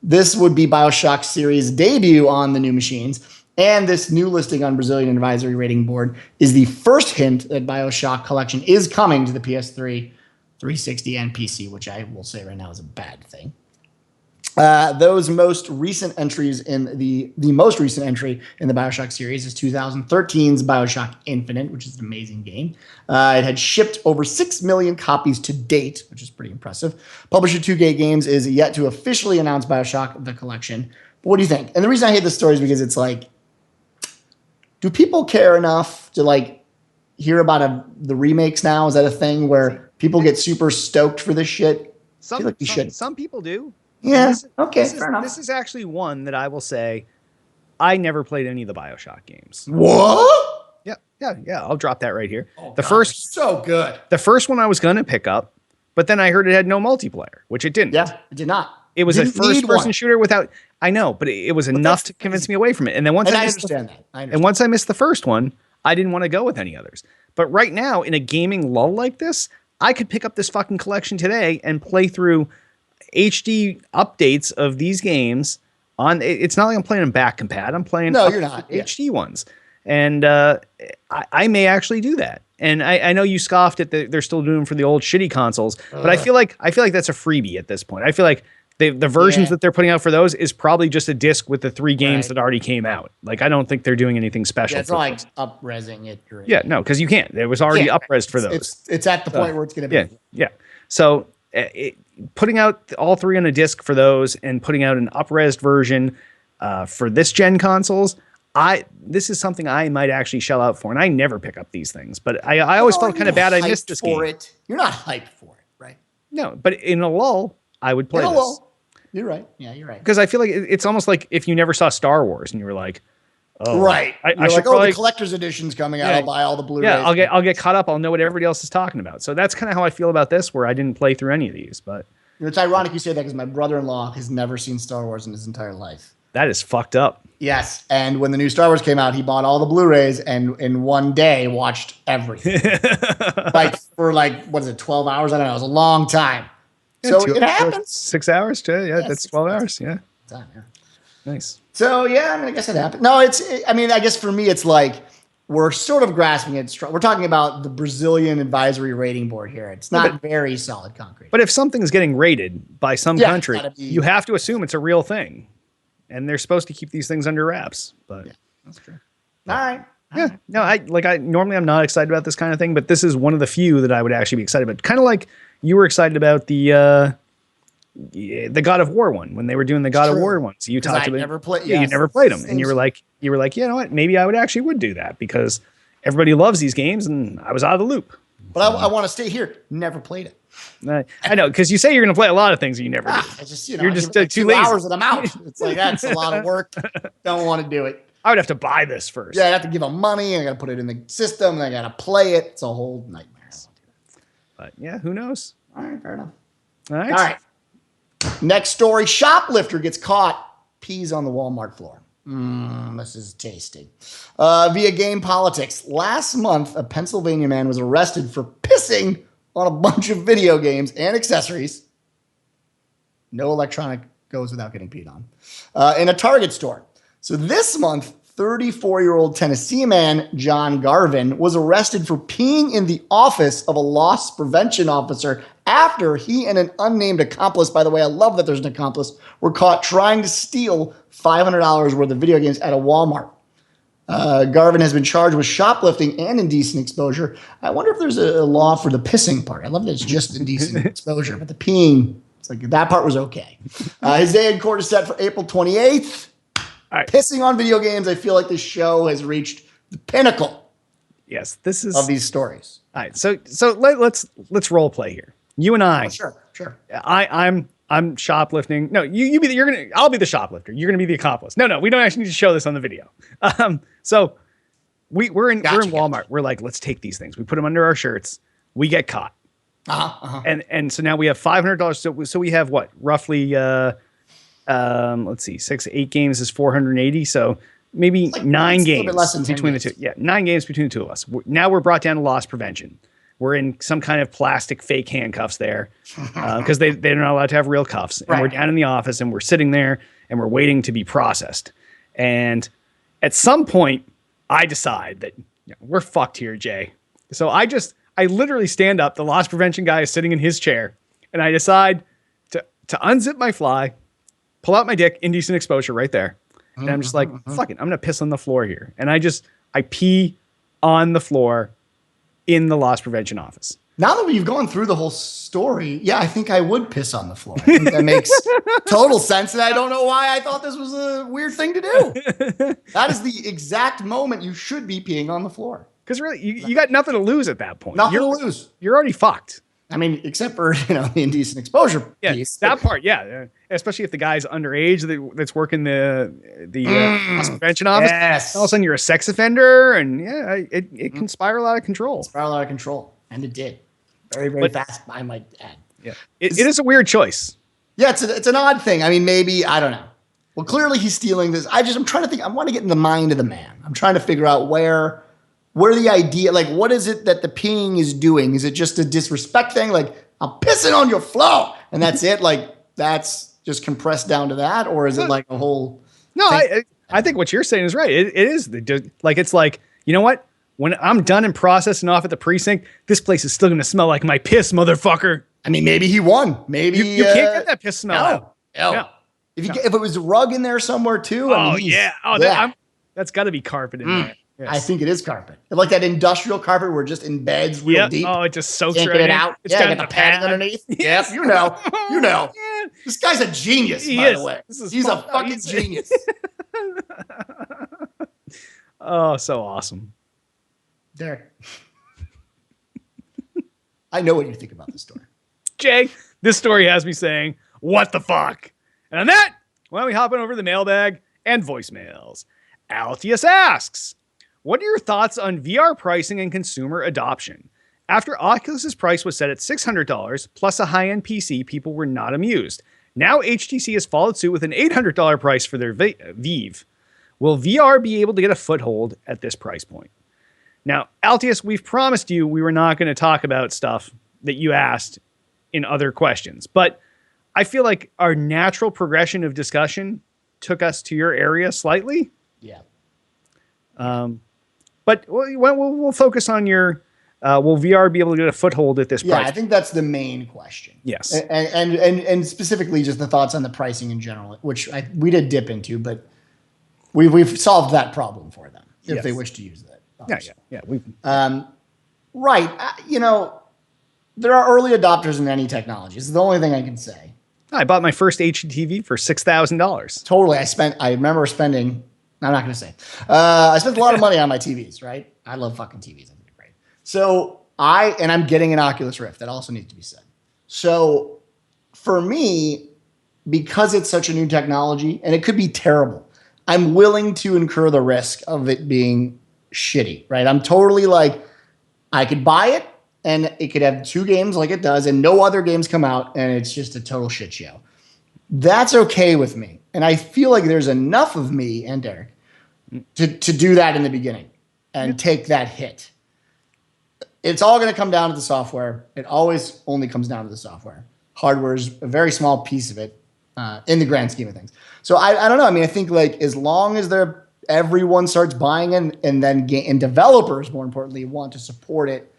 This would be Bioshock series' debut on the new machines. And this new listing on Brazilian Advisory Rating Board is the first hint that Bioshock Collection is coming to the PS3, 360, and PC, which I will say right now is a bad thing. Those most recent entries in the most recent entry in the Bioshock series is 2013's Bioshock Infinite, which is an amazing game. It had shipped over 6 million copies to date, which is pretty impressive. Publisher 2K Games is yet to officially announce Bioshock the collection. But what do you think? And the reason I hate this story is because it's like, do people care enough to like hear about the remakes now? Is that a thing where people get super stoked for this shit? Some people do. Yeah. Fair enough. This is actually one that I will say I never played any of the Bioshock games. What? Yeah. I'll drop that right here. Oh, the first, so good. The first one I was going to pick up, but then I heard it had no multiplayer, which it didn't. Yeah, it did not. It was a first-person shooter without. I know, but it was enough to convince me away from it. And then once I missed the first one, I didn't want to go with any others. But right now, in a gaming lull like this, I could pick up this fucking collection today and play through HD updates of these games on. It's not like I'm playing them back compat. I'm playing you're not. HD ones, and I may actually do that. And I know you scoffed at they're still doing them for the old shitty consoles, but I feel like that's a freebie at this point. I feel like the versions that they're putting out for those is probably just a disc with the 3 games that already came out. Like, I don't think they're doing anything special. Yeah, it's not like up-resing it. Yeah, no, because you can't. It was already up-resed for those. It's at the point where it's going to be. Yeah. So putting out all 3 on a disc for those and putting out an up-resed version for this gen consoles, this is something I might actually shell out for. And I never pick up these things, but I always felt kind of bad I missed this game. You're not hyped for it, right? No, but in a lull, I would play this. You're right. Yeah, you're right. Because I feel like it's almost like if you never saw Star Wars and you were like, oh, right. I should probably, the collector's edition's coming out. I'll buy all the Blu-rays. Yeah, I'll get caught up. I'll know what everybody else is talking about. So that's kind of how I feel about this, where I didn't play through any of these. But it's ironic you say that because my brother-in-law has never seen Star Wars in his entire life. That is fucked up. Yes, and when the new Star Wars came out, he bought all the Blu-rays and in one day watched everything. for 12 hours? I don't know. It was a long time. Yeah, so it happens. 6 hours, too. Yeah, that's 12 hours. Yeah. Nice. So, yeah, I guess it happened. No, I guess for me, it's like we're sort of grasping at straw. We're talking about the Brazilian Advisory Rating Board here. It's not very solid concrete. But if something's getting rated by some country, you have to assume it's a real thing. And they're supposed to keep these things under wraps. But yeah, that's true. All right. Yeah. No, normally I'm not excited about this kind of thing, but this is one of the few that I would actually be excited about. Kind of like you were excited about the God of War one when they were doing the God of War ones. You talked about you never played them, and you were like, you know what? Maybe I would do that because everybody loves these games, and I was out of the loop. But I want to stay here. Never played it. I know, because you say you're going to play a lot of things that you never do. I just, you're just like too 2 lazy. hours and I'm out. It's like, that's a lot of work. Don't want to do it. I would have to buy this first. Yeah, I have to give them money, and I got to put it in the system, and I got to play it. It's a whole nightmare. But yeah, who knows? All right, fair enough. All right. All right. Next story: shoplifter gets caught, pees on the Walmart floor. This is tasty. Via game politics. Last month, a Pennsylvania man was arrested for pissing on a bunch of video games and accessories. No electronic goes without getting peed on. In a Target store. So this month, 34-year-old Tennessee man John Garvin was arrested for peeing in the office of a loss prevention officer after he and an unnamed accomplice, by the way, I love that there's an accomplice, were caught trying to steal $500 worth of video games at a Walmart. Garvin has been charged with shoplifting and indecent exposure. I wonder if there's a law for the pissing part. I love that it's just indecent exposure, but the peeing, it's like that part was okay. His day in court is set for April 28th. right. Pissing on video games. I feel like this show has reached the pinnacle. Yes, this is of these stories. All right, so let's role play here. You and I. Oh, sure. I'm shoplifting. No, I'll be the shoplifter. You're gonna be the accomplice. No, we don't actually need to show this on the video. So we're in Walmart. Gotcha. We're like, let's take these things. We put them under our shirts. We get caught. And so now we have $500. So we have what, roughly let's see, 8 games is 480. So maybe like 9 games between the two. Yeah, 9 games between the two of us. Now we're brought down to loss prevention. We're in some kind of plastic fake handcuffs there because they're not allowed to have real cuffs. And we're down in the office and we're sitting there and we're waiting to be processed. And at some point, I decide that we're fucked here, Jay. So I literally stand up. The loss prevention guy is sitting in his chair. And I decide to unzip my fly, pull out my dick, indecent exposure right there. And I'm just like, fuck it, I'm going to piss on the floor here. And I pee on the floor in the loss prevention office. Now that we've gone through the whole story, yeah, I think I would piss on the floor. I think that makes total sense. And I don't know why I thought this was a weird thing to do. That is the exact moment you should be peeing on the floor. Because really, you got nothing to lose at that point. Nothing to lose. You're already fucked. I mean, except for, the indecent exposure piece. That part, yeah. Especially if the guy's underage that's working the loss prevention office. Yes. All of a sudden you're a sex offender, and it can spiral out of control. And it did. Very, very fast, I might add. Yeah. It is a weird choice. Yeah, it's an odd thing. I mean, maybe, I don't know. Well, clearly he's stealing this. I'm trying to think. I want to get in the mind of the man. I'm trying to figure out where the idea, like, what is it that the peeing is doing? Is it just a disrespect thing? Like, I'm pissing on your floor, and that's it? Like, that's just compressed down to that? Or is it like a whole... No, I think what you're saying is right. It is. It's like, you know what? When I'm done and processing off at the precinct, this place is still going to smell like my piss, motherfucker. I mean, maybe he won. Maybe you can't get that piss smell out. No. If it was a rug in there somewhere too. That's got to be carpet in there. Yes. I think it is carpet. Like that industrial carpet where just in beds real deep. Oh, it just soaks right it out. It's got the padding underneath. Yes. Yep, you know. Yeah. This guy's a genius, by the way. He's a fucking genius. Oh, so awesome. Derek. I know what you think about this story. Jay, this story has me saying, what the fuck? And on that, why don't we hop on over to the mailbag and voicemails. Altius asks, what are your thoughts on VR pricing and consumer adoption? After Oculus's price was set at $600 plus a high-end PC, people were not amused. Now HTC has followed suit with an $800 price for their Vive. Will VR be able to get a foothold at this price point? Now, Altius, we've promised you we were not going to talk about stuff that you asked in other questions, but I feel like our natural progression of discussion took us to your area slightly. Yeah. But we'll focus on your, will VR be able to get a foothold at this price? Yeah, I think that's the main question. Yes. And specifically just the thoughts on the pricing in general, which we did dip into, but we've solved that problem for them if they wish to use that. Yeah. Right. There are early adopters in any technology. It's the only thing I can say. I bought my first HTV for $6,000. Totally. I remember spending, I'm not going to say. I spent a lot of money on my TVs, right? I love fucking TVs. I think they're great. So I'm getting an Oculus Rift. That also needs to be said. So for me, because it's such a new technology and it could be terrible, I'm willing to incur the risk of it being shitty, right? I'm totally like, I could buy it and it could have 2 games like it does and no other games come out and it's just a total shit show. That's okay with me. And I feel like there's enough of me and Derek to do that in the beginning and take that hit. It's all going to come down to the software. It always only comes down to the software. Hardware is a very small piece of it in the grand scheme of things. So I don't know. I mean, I think like as long as everyone starts buying it and then and developers, more importantly, want to support it,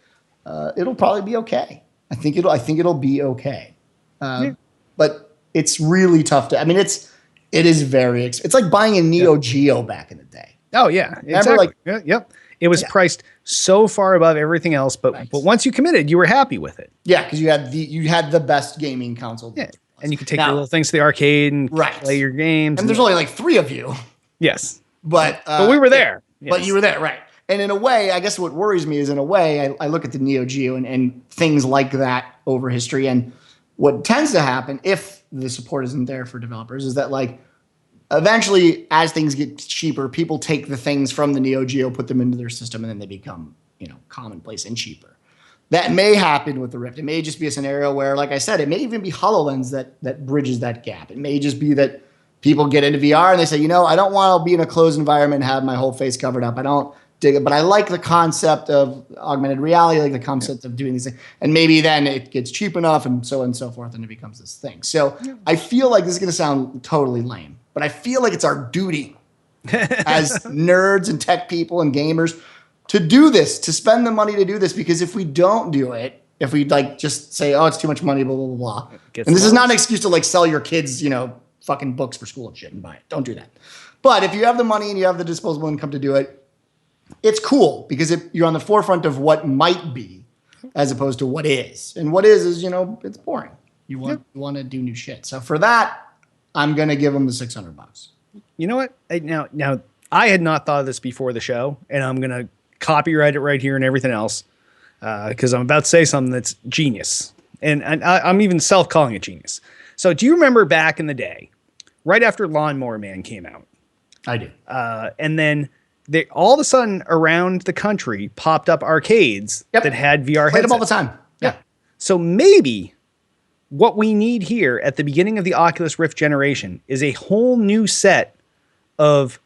it'll probably be okay. I think it'll be okay. But it's really tough to. I mean, it is very. It's like buying a Neo Geo back in the day. Oh yeah, exactly. Yep. It was priced so far above everything else, but once you committed, you were happy with it. Yeah, because you had the best gaming console. Yeah, and you could take your little things to the arcade and play your games. And there's only like 3 of you. Yes. But we were there. But Yes. you were there, right? And in a way, I guess what worries me is, in a way, I look at the Neo Geo and things like that over history, and what tends to happen if the support isn't there for developers is that, like, eventually, as things get cheaper, people take the things from the Neo Geo, put them into their system, and then they become, commonplace and cheaper. That may happen with the Rift. It may just be a scenario where, like I said, it may even be HoloLens that bridges that gap. It may just be that people get into VR and they say, I don't want to be in a closed environment and have my whole face covered up. I don't dig it, but I like the concept of augmented reality, I like the concept of doing these things. And maybe then it gets cheap enough and so on and so forth, and it becomes this thing. So I feel like this is going to sound totally lame, but I feel like it's our duty as nerds and tech people and gamers to do this, to spend the money to do this, because if we don't do it, if we just say, oh, it's too much money, blah, blah, blah, blah. And this is not an excuse to sell your kids, fucking books for school and shit and buy it. Don't do that. But if you have the money and you have the disposable income to do it, it's cool because you're on the forefront of what might be as opposed to what is. And what is, it's boring. You want to do new shit. So for that, I'm going to give them the $600. You know what? Now, I had not thought of this before the show, and I'm going to copyright it right here and everything else because I'm about to say something that's genius. And I'm even self-calling it genius. So do you remember back in the day, right after Lawnmower Man came out? I do. And then all of a sudden around the country popped up arcades that had VR headsets. Played them all the time. Yeah. So maybe what we need here at the beginning of the Oculus Rift generation is a whole new set of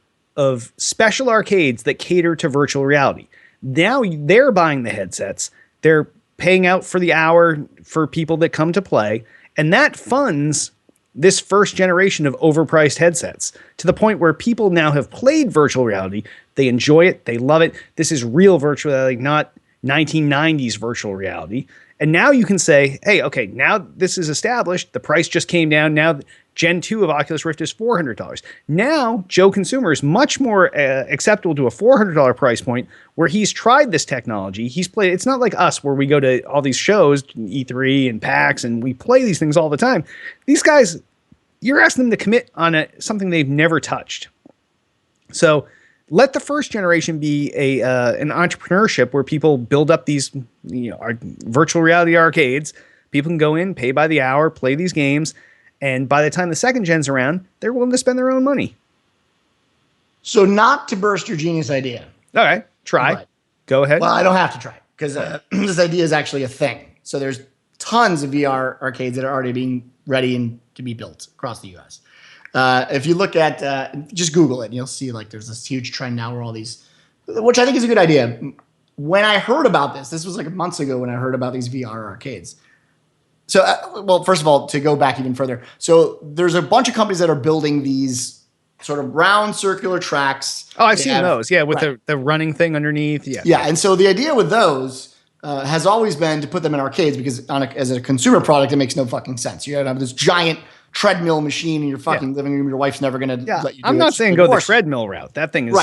special arcades that cater to virtual reality. Now they're buying the headsets. They're paying out for the hour for people that come to play. And that funds this first generation of overpriced headsets to the point where people now have played virtual reality. They enjoy it. They love it. This is real virtual reality, not 1990s virtual reality. And now you can say, hey, okay, now this is established. The price just came down. Now Gen 2 of Oculus Rift is $400. Now Joe Consumer is much more acceptable to a $400 price point where he's tried this technology. He's played. It's not like us where we go to all these shows, E3 and PAX, and we play these things all the time. These guys, you're asking them to commit on something they've never touched. So let the first generation be an entrepreneurship where people build up these virtual reality arcades. People can go in, pay by the hour, play these games. And by the time the second gen's around, they're willing to spend their own money. So not to burst your genius idea. All right, try. But, go ahead. Well, I don't have to try because this idea is actually a thing. So there's tons of VR arcades that are already being ready and to be built across the U.S. If you look at, just Google it, and you'll see there's this huge trend now where all these, which I think is a good idea. When I heard about this was months ago when I heard about these VR arcades. So, well, first of all, to go back even further. So there's a bunch of companies that are building these sort of round circular tracks. Oh, I've seen those. Yeah, with the running thing underneath. Yeah. Yeah, and so the idea with those has always been to put them in arcades because as a consumer product, it makes no fucking sense. You have this giant treadmill machine in your fucking living room. Your wife's never going to let you do it. I'm not saying go the treadmill route. That thing is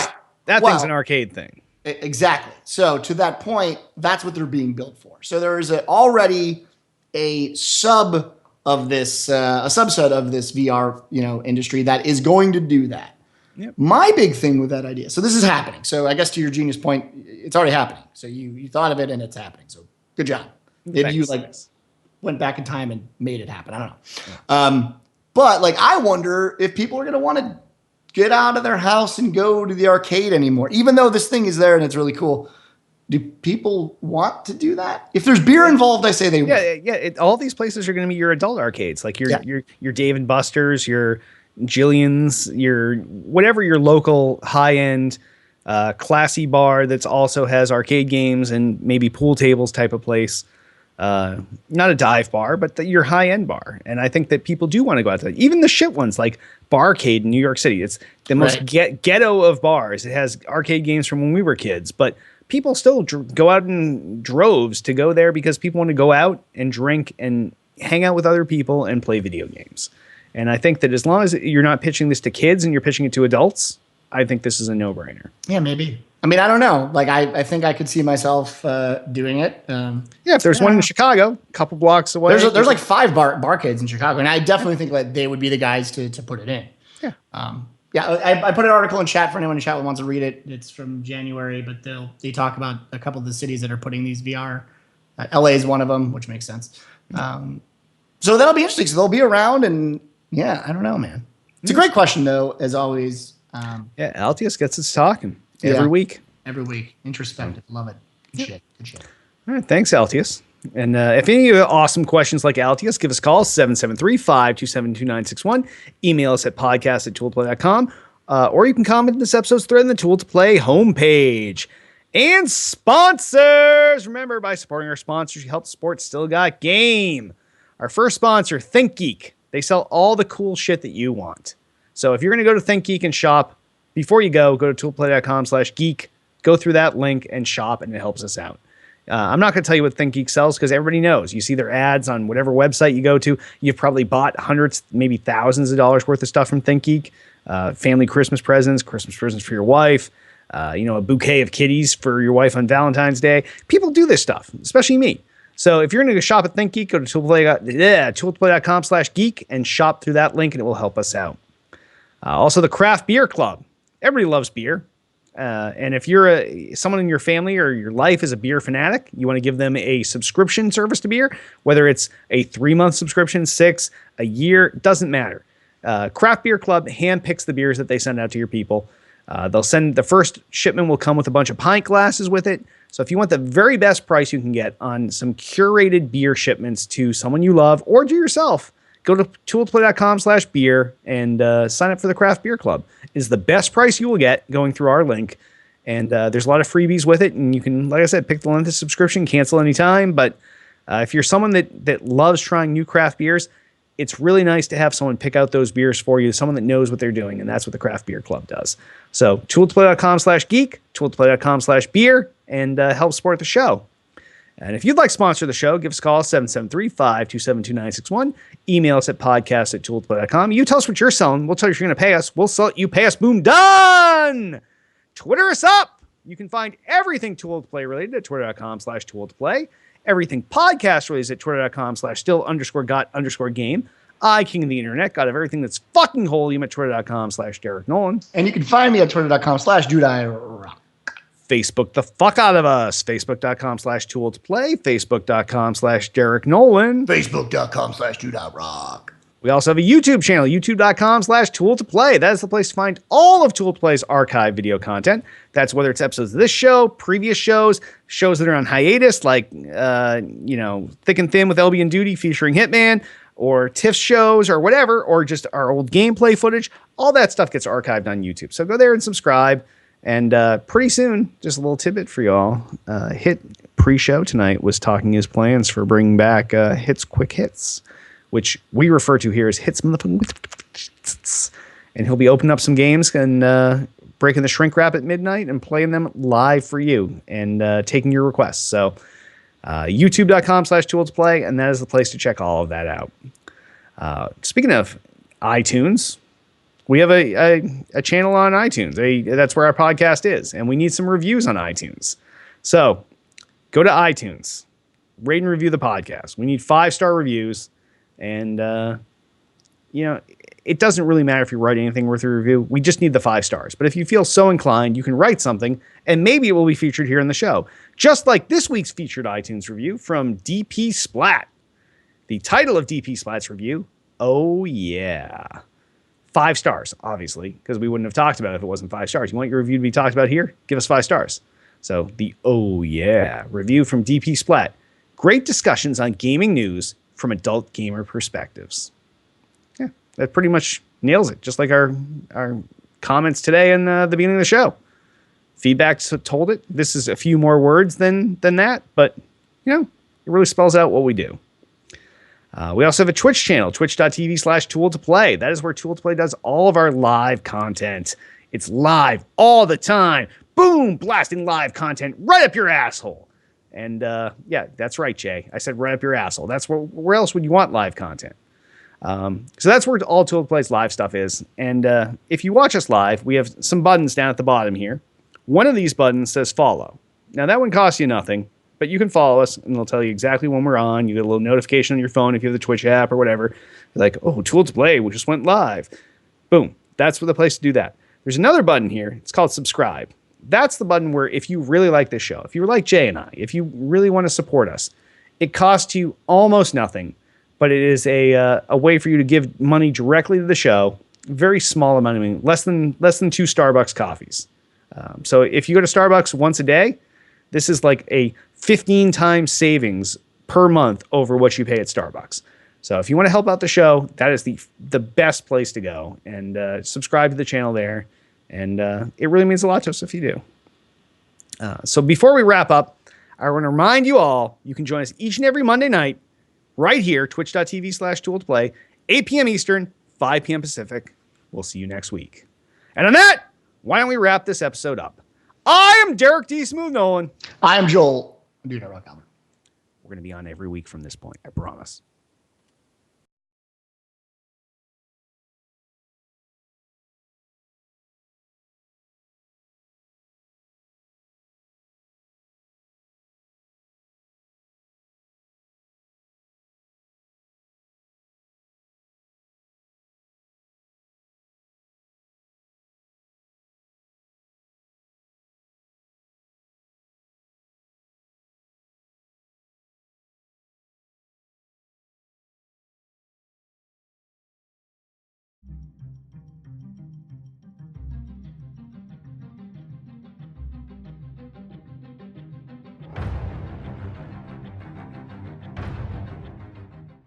thing's an arcade thing. Exactly. So to that point, that's what they're being built for. So there is already a subset of this VR industry that is going to do that. Yep. My big thing with that idea. So this is happening. So I guess to your genius point, it's already happening. So you thought of it and it's happening. So good job. Maybe you went back in time and made it happen. I don't know. Yeah. But I wonder if people are going to want to get out of their house and go to the arcade anymore, even though this thing is there and it's really cool. Do people want to do that? If there's beer involved, I say they will. Yeah. All these places are going to be your adult arcades, like your Dave and Buster's, your Jillian's, your whatever your local high end, classy bar that's also has arcade games and maybe pool tables type of place. Not a dive bar, but your high end bar. And I think that people do want to go out to that. Even the shit ones like Barcade in New York City. It's the most ghetto of bars. It has arcade games from when we were kids, but people still go out in droves to go there because people want to go out and drink and hang out with other people and play video games. And I think that as long as you're not pitching this to kids and you're pitching it to adults, I think this is a no-brainer. Yeah, maybe. I mean, I don't know. I think I could see myself doing it. If there's one in Chicago, a couple blocks away. There's like 5 barcades in Chicago, and I definitely think that they would be the guys to put it in. Yeah. Yeah, I put an article in chat for anyone in chat who wants to read it. It's from January, but they talk about a couple of the cities that are putting these VR. LA is one of them, which makes sense. So that'll be interesting. So they'll be around, and yeah, I don't know, man. It's a great question, though, as always. Yeah, Altius gets us talking every week. Every week. Introspective. Love it. Good shit. Good shit. All right, thanks, Altius. And if any of you have awesome questions like Altius, give us a call, 773-527-2961. Email us at podcast@tooltoplay.com. Or you can comment in this episode's thread in the Tool to Play homepage. And sponsors! Remember, by supporting our sponsors, you help support Still Got Game. Our first sponsor, ThinkGeek. They sell all the cool shit that you want. So if you're going to go to ThinkGeek and shop, before you go to toolplay.com/geek, go through that link and shop, and it helps us out. I'm not going to tell you what ThinkGeek sells because everybody knows. You see their ads on whatever website you go to. You've probably bought hundreds, maybe thousands of dollars worth of stuff from ThinkGeek. Family Christmas presents for your wife, a bouquet of kitties for your wife on Valentine's Day. People do this stuff, especially me. So if you're going to shop at ThinkGeek, go to toolplay.com/geek and shop through that link, and it will help us out. Also, the Craft Beer Club. Everybody loves beer. And if you're someone in your family or your life is a beer fanatic, you want to give them a subscription service to beer, whether it's a 3-month subscription, 6, a year, doesn't matter. Craft Beer Club handpicks the beers that they send out to your people. The first shipment will come with a bunch of pint glasses with it. So if you want the very best price you can get on some curated beer shipments to someone you love or to yourself, go to tooltoplay.com/beer and sign up for the Craft Beer Club. It is the best price you will get going through our link. And there's a lot of freebies with it. And you can, like I said, pick the length of subscription, cancel anytime. But if you're someone that loves trying new craft beers, it's really nice to have someone pick out those beers for you, someone that knows what they're doing. And that's what the Craft Beer Club does. So tooltoplay.com/geek, tooltoplay.com/beer, and help support the show. And if you'd like to sponsor the show, give us a call, 773-527-2961. Email us at podcast@tooltoplay.com. You tell us what you're selling. We'll tell you if you're going to pay us. We'll sell it. You pay us. Boom. Done. Twitter us up. You can find everything Tool to Play related at twitter.com/Tool to Play. Everything podcast related at twitter.com/still_got_game. King of the internet. Got everything that's fucking holy at twitter.com/Derek Nolan. And you can find me at twitter.com/DudeIRock. Facebook the fuck out of us. Facebook.com/Tool to Play. Facebook.com/Derek Nolan. Facebook.com/DudeIRock. We also have a YouTube channel, youtube.com/Tool to Play. That is the place to find all of Tool to Play's archive video content. That's whether it's episodes of this show, previous shows that are on hiatus, like, Thick and Thin with LB and Duty featuring Hitman, or Tiff's shows or whatever, or just our old gameplay footage. All that stuff gets archived on YouTube. So go there and subscribe. And pretty soon, just a little tidbit for y'all. Hit pre-show tonight was talking his plans for bringing back Hits Quick Hits, which we refer to here as Hits Motherfucking. And he'll be opening up some games and breaking the shrink wrap at midnight and playing them live for you and taking your requests. So youtube.com/Tool to Play, and that is the place to check all of that out. Speaking of iTunes, we have a channel on iTunes. That's where our podcast is, and we need some reviews on iTunes. So go to iTunes, rate and review the podcast. We need 5-star reviews, and it doesn't really matter if you write anything worth a review. We just need the 5 stars. But if you feel so inclined, you can write something, and maybe it will be featured here in the show. Just like this week's featured iTunes review from DP Splat. The title of DP Splat's review, oh yeah. 5 stars, obviously, because we wouldn't have talked about it if it wasn't 5 stars. You want your review to be talked about here? Give us 5 stars. So the oh yeah review from DP Splat. Great discussions on gaming news from adult gamer perspectives. Yeah, that pretty much nails it. Just like our comments today in the beginning of the show. Feedback told it. This is a few more words than that, but it really spells out what we do. We also have a Twitch channel, twitch.tv/Tool to Play. That is where Tool to Play does all of our live content. It's live all the time. Boom, blasting live content right up your asshole. And yeah, that's right, Jay. I said right up your asshole. That's where else would you want live content? So that's where all Tool to Play's live stuff is. And if you watch us live, we have some buttons down at the bottom here. One of these buttons says follow. Now that one costs you nothing. But you can follow us, and it'll tell you exactly when we're on. You get a little notification on your phone if you have the Twitch app or whatever. Like, oh, Tool to Play, we just went live. Boom. That's the place to do that. There's another button here. It's called subscribe. That's the button where if you really like this show, if you like Jay and I, if you really want to support us, it costs you almost nothing, but it is a way for you to give money directly to the show. Very small amount of money, less than 2 Starbucks coffees. So if you go to Starbucks once a day, this is like a 15 times savings per month over what you pay at Starbucks. So if you want to help out the show, that is the best place to go. And subscribe to the channel there. And it really means a lot to us if you do. So before we wrap up, I want to remind you all, you can join us each and every Monday night right here, twitch.tv/tooltoplay, 8 p.m. Eastern, 5 p.m. Pacific. We'll see you next week. And on that, why don't we wrap this episode up? I am Derek D. Smooth Nolan. I am Joel. We're going to be on every week from this point, I promise.